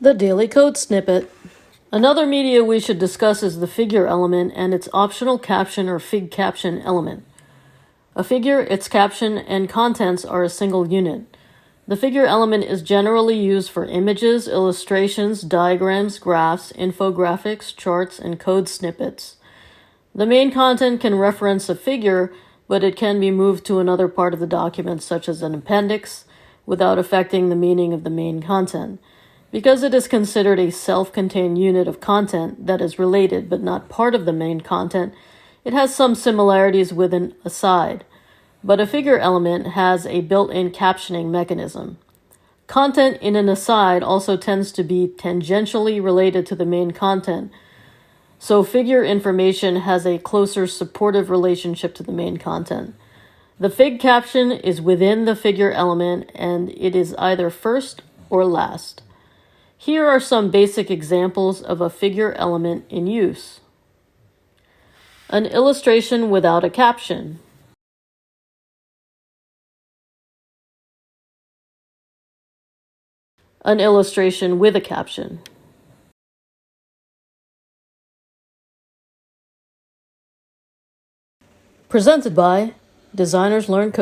The daily code snippet. Another media we should discuss is the figure element and its optional caption or figcaption element. A figure, its caption, and contents are a single unit. The figure element is generally used for images, illustrations, diagrams, graphs, infographics, charts, and code snippets. The main content can reference a figure, but it can be moved to another part of the document, such as an appendix, without affecting the meaning of the main content. Because it is considered a self-contained unit of content that is related but not part of the main content, it has some similarities with an aside. But a figure element has a built-in captioning mechanism. Content in an aside also tends to be tangentially related to the main content, so figure information has a closer supportive relationship to the main content. The fig caption is within the figure element, and it is either first or last. Here are some basic examples of a figure element in use. An illustration without a caption. An illustration with a caption. Presented by Designers Learn Code.